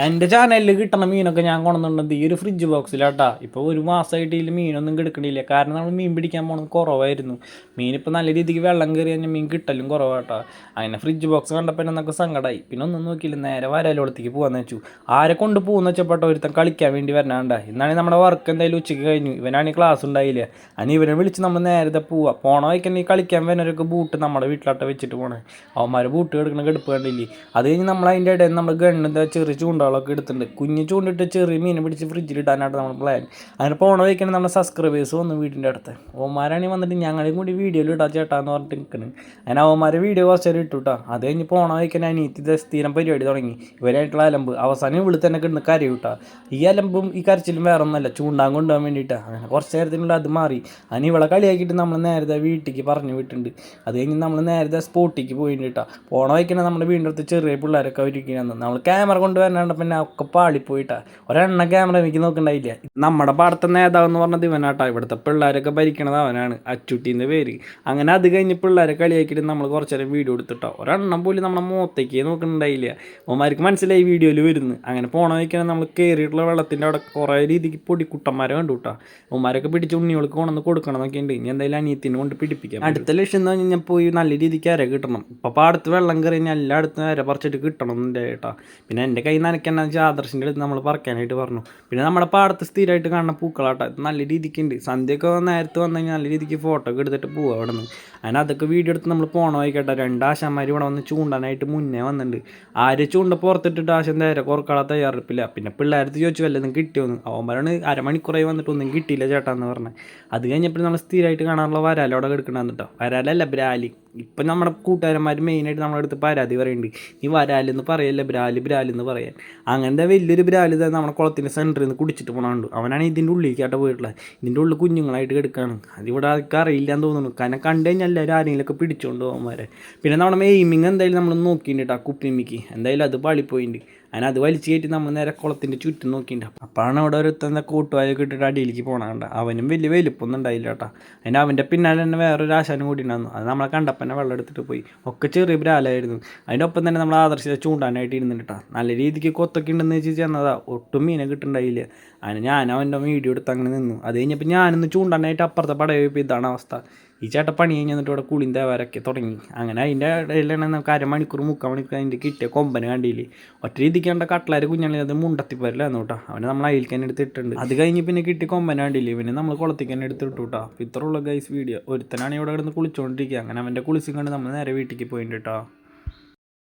എൻ്റെ ചാനലിൽ കിട്ടണ മീനൊക്കെ ഞാൻ കൊണ്ടുവന്നിട്ടുണ്ട് ഈ ഒരു ഫ്രിഡ്ജ് ബോക്സിലാട്ടാ. ഇപ്പോൾ ഒരു മാസമായിട്ട് ഇതിൽ മീനൊന്നും കിടക്കണില്ല. കാരണം നമ്മൾ മീൻ പിടിക്കാൻ പോകുന്നത് കുറവായിരുന്നു. മീനിപ്പോൾ നല്ല രീതിക്ക് വെള്ളം കയറി കഴിഞ്ഞാൽ മീൻ കിട്ടലും കുറവാട്ടാ. അങ്ങനെ ഫ്രിഡ്ജ് ബോക്സ് കണ്ടപ്പോൾ എന്നൊക്കെ സങ്കടമായി. പിന്നെ ഒന്നും നോക്കിയില്ല, നേരെ വരലോളത്തേക്ക് പോകാമെന്ന് വെച്ചു. ആരെ കൊണ്ട് പോകുന്ന വെച്ചപ്പെട്ട ഒരുത്തൻ കളിക്കാൻ വേണ്ടി വരണാണ്ടാ. ഇന്നാണെങ്കിൽ നമ്മുടെ വർക്ക് എന്തായാലും ഉച്ചയ്ക്ക് കഴിഞ്ഞു. ഇവനാണെങ്കിൽ ക്ലാസ് ഉണ്ടായില്ല. അതിന് ഇവനെ വിളിച്ച് നമ്മൾ നേരത്തെ പോവാം. പോണ വയ്ക്കന്നെ ഈ കളിക്കാൻ വരുന്നവരൊക്കെ ബൂട്ട് നമ്മുടെ വീട്ടിലാട്ട വെച്ചിട്ട് പോണേ. അവന്മാർ ബൂട്ട് കിടക്കുന്ന കെടുപ്പ് കണ്ടില്ലേ. അത് കഴിഞ്ഞ് നമ്മൾ അതിൻ്റെ ഇടയിൽ നമ്മൾ ഗണ്ണിൻ്റെ ചെറിയ ചൂണ്ടകളൊക്കെ എടുത്തിട്ടുണ്ട്. കുഞ്ഞ് ചൂണ്ടിട്ട് ചെറിയ മീനെ പിടിച്ച് ഫ്രിഡ്ജിലിടാനായിട്ട് നമ്മൾ പ്ലാൻ. അങ്ങനെ പോണ വയ്ക്കാൻ നമ്മുടെ സബ്സ്ക്രൈബേഴ്സ് വന്നു വീടിൻ്റെ അടുത്ത്. ഓമാരാണെങ്കിൽ വന്നിട്ട് ഞങ്ങളെയും കൂടി വീഡിയോയിൽ ഇടാൻ ചേട്ടാന്ന് പറഞ്ഞിട്ട് നിൽക്കുന്നത്. അങ്ങനെ അവന്മാരെ വീഡിയോ കുറച്ച് നേരം ഇട്ടു കേട്ടോ. അത് കഴിഞ്ഞ് പോണ വയ്ക്കാൻ അനീതി സ്ഥിരം പരിപാടി തുടങ്ങി. ഇവരായിട്ടുള്ള അലമ്പ് അവസാനം ഇവിടെ തന്നെ കിടന്ന് കരയും കേട്ടോ. ഈ അലമ്പും ഈ കരച്ചിലും വേറെ ഒന്നല്ല, ചൂണ്ടാൻ കൊണ്ടുപോകാൻ വേണ്ടിയിട്ടാണ്. അങ്ങനെ കുറച്ച് നേരത്തിനുള്ള അത് മാറി. അതിന് ഇവളെ കളിയാക്കിയിട്ട് നമ്മൾ നേരത്തെ വീട്ടിലേക്ക് പറഞ്ഞു വിട്ടിട്ടുണ്ട്. അത് കഴിഞ്ഞ് നമ്മൾ നേരത്തെ സ്പോട്ടിലേക്ക് പോയിട്ട് കേട്ടോ. പോണ വയ്ക്കാൻ നമ്മുടെ വീടിൻ്റെ അടുത്ത് ചെറിയ പിള്ളേരൊക്കെ ഒരുക്കിയാണ്. നമ്മൾ ക്യാമറ കൊണ്ടുവരാണ്ട് പിന്നെ ഒക്കെ പാളിപ്പോയിട്ടാ. ഒരെണ്ണ ക്യാമറ എനിക്ക് നോക്കണ്ടായില്ല. നമ്മുടെ പാടത്തെ നേതാവെന്ന് പറഞ്ഞത് ഇവനാട്ടാ. ഇവിടുത്തെ പിള്ളേരൊക്കെ ഭരിക്കണത് അവനാണ്, അച്ചുട്ടീൻ്റെ പേര്. അങ്ങനെ അത് കഴിഞ്ഞ് പിള്ളേരെ കളിയാക്കിയിട്ട് നമ്മൾ കുറച്ച് നേരം വീഡിയോ എടുത്തിട്ടോ. ഒരെണ്ണം പോലും നമ്മുടെ മുഖത്തേക്ക് നോക്കണ്ടായില്ല. അവന്മാർക്ക് മനസ്സിലായി വീഡിയോയിൽ വരുന്നു. അങ്ങനെ പോണ വയ്ക്കാൻ നമ്മൾ കയറിയിട്ടുള്ള വെള്ളത്തിൻ്റെ അവിടെ കുറേ രീതിക്ക് പൊടിക്കുട്ടന്മാരെ കണ്ടു കേട്ടോ. അവന്മാരൊക്കെ പിടിച്ച് ഉണ്ണികൾക്ക് കൊണ്ടുവന്ന് കൊടുക്കണം എന്നൊക്കെ ഉണ്ട്. ഇനി എന്തായാലും അനിയത്തിനെ കൊണ്ട് പിടിപ്പിക്കാം. അടുത്ത ലക്ഷ്യം എന്ന് പറഞ്ഞാൽ പോയി നല്ല രീതിക്ക് അര കിട്ടണം. ഇപ്പോൾ പാടത്ത് വെള്ളം കയറി കഴിഞ്ഞാൽ എല്ലായിടത്തും അര പറിച്ചിട്ട് കിട്ടണം എന്നുണ്ട് കേട്ടോ. പിന്നെ എൻ്റെ കൈ നനയ്ക്കാന്ന് വെച്ചാൽ ആദർശിൻ്റെ അടുത്ത് നമ്മൾ പറിക്കാനായിട്ട് പറഞ്ഞു. പിന്നെ നമ്മുടെ പാടത്ത് സ്ഥിരമായിട്ട് കാണുന്ന പൂക്കളാട്ടോ, നല്ല രീതിക്ക് ഉണ്ട്. സന്ധ്യയൊക്കെ നേരത്തെ വന്നു കഴിഞ്ഞാൽ നല്ല രീതിക്ക് ഫോട്ടോ ഒക്കെ എടുത്തിട്ട് പോവുക അവിടെ നിന്ന്. അങ്ങനെ അതൊക്കെ വീഡിയോ എടുത്ത് നമ്മൾ പോണ വൈകട്ടെ. രണ്ടാശന്മാർ ഇവിടെ വന്ന് ചൂണ്ടാനായിട്ട് മുന്നേ വന്നിട്ടുണ്ട്. ആര് ചൂണ്ട പുറത്തിട്ടിട്ട് ആശം നേരെ കുറക്കാളെ തയ്യാറെടുപ്പില്ല. പിന്നെ പിള്ളേരത്ത് ചോദിച്ചു വല്ലതും കിട്ടിയോന്ന്. അവന്മാരാണ് അരമണിക്കൂറായി വന്നിട്ട് ഒന്നും കിട്ടിയില്ല ചേട്ടാന്ന് പറഞ്ഞത്. അത് കഴിഞ്ഞപ്പോൾ നമ്മൾ സ്ഥിരമായിട്ട് കാണാനുള്ള വരാല അവിടെ കിടക്കണമെന്ന് കേട്ടോ. വരാലല്ല, ബ്രാലി. ഇപ്പം നമ്മുടെ കൂട്ടുകാരന്മാർ മെയിനായിട്ട് നമ്മളടുത്ത് പരാതി പറയുന്നുണ്ട്, ഈ വരാലെന്ന് പറയല്ല, ബ്രാലെന്ന് പറയാൻ. അങ്ങനത്തെ വലിയൊരു ബ്രാല് നമ്മുടെ കുളത്തിൻ്റെ സെൻറ്ററിൽ നിന്ന് കുടിച്ചിട്ട് പോകണുണ്ട്. അവനാണ് ഇതിൻ്റെ ഉള്ളിലേക്കായിട്ട് പോയിട്ടുള്ളത്. ഇതിൻ്റെ ഉള്ളിൽ കുഞ്ഞുങ്ങളായിട്ട് കിടക്കുകയാണ്. അതിവിടെ ആൾക്ക് അറിയില്ലാന്ന് തോന്നുന്നു. കാരണം കണ്ടു കഴിഞ്ഞാൽ എല്ലാവരും ആരെങ്കിലുമൊക്കെ പിടിച്ചുകൊണ്ട് പോകുമാരെ. പിന്നെ നമ്മുടെ എയിമിങ് എന്തായാലും നമ്മൾ നോക്കിയിട്ടുണ്ട് ആ കുപ്പിമിക്ക്. എന്തായാലും അത് പാളിപ്പോയിട്ടുണ്ട്. അങ്ങനെ അത് വലിച്ചു കയറ്റി നമ്മൾ നേരെ കുളത്തിൻ്റെ ചുറ്റും നോക്കിയിട്ടുണ്ട്. അപ്പോഴാണ് അവിടെ ഒരുത്തന്നെ കൂട്ടുവായൊക്കെ ഇട്ടിട്ട് അടിയിലേക്ക് പോകണണ്ട. അവനും വലിയ വലുപ്പമൊന്നും ഉണ്ടായില്ല കേട്ടോ. അതിന് അവൻ്റെ പിന്നാലെ തന്നെ വേറൊരു ആശാനും കൂടി ഉണ്ടായിരുന്നു. അത് നമ്മളെ കണ്ടപ്പന്നെ വെള്ളം എടുത്തിട്ട് പോയി. ഒക്കെ ചെറിയ ബ്രാലായിരുന്നു. അതിൻ്റെ ഒപ്പം തന്നെ നമ്മൾ ആദർശിച്ച ചൂണ്ടാനായിട്ട് ഇരുന്നിട്ടാ. നല്ല രീതിക്ക് കൊത്തൊക്കെ ഉണ്ടെന്ന് വെച്ച് ചെന്നതാ. ഒട്ടും മീനെ കിട്ടുന്നുണ്ടായില്ല. അതിന് ഞാൻ അവൻ്റെ വീഡിയോ എടുത്ത് അങ്ങനെ നിന്നു. അത് കഴിഞ്ഞപ്പോൾ ഞാനൊന്ന് ചൂണ്ടാനായിട്ട് അപ്പുറത്തെ പടയപ്പോൾ ഇതാണ് അവസ്ഥ. ഈ ചേട്ടൻ പണി കഴിഞ്ഞിട്ട് ഇവിടെ കുളിയും തേവാരൊക്കെ തുടങ്ങി. അങ്ങനെ അതിൻ്റെ ഇടയിലാണ് നമുക്ക് അരമണിക്കൂർ 3/4 അതിൻ്റെ കിട്ടിയ കൊമ്പന് കണ്ടില്ലേ. ഒറ്റ രീതിക്ക് കണ്ട കട്ട്ലാര് കുഞ്ഞാണെങ്കിൽ അത് മുണ്ടത്തിപ്പരലായിരുന്നു കേട്ടോ. അവനെ നമ്മൾ അയിലേക്ക് തന്നെ എടുത്തിട്ടുണ്ട്. അത് കഴിഞ്ഞ് പിന്നെ കിട്ടിയ കൊമ്പന കണ്ടില്ലേ, പിന്നെ നമ്മൾ കുളത്തേക്ക് തന്നെ എടുത്തിട്ടു കേട്ടോ. അപ്പോൾ ഇത്രയുള്ള ഗൈസ് വീഡിയോ. ഒരുത്തനാണ് ഇവിടെ കിടന്ന് കുളിച്ചുകൊണ്ടിരിക്കുക. അങ്ങനെ അവൻ്റെ കുളിച്ചും കണ്ട് നമ്മൾ നേരെ വീട്ടിലേക്ക് പോയിട്ട് കേട്ടോ.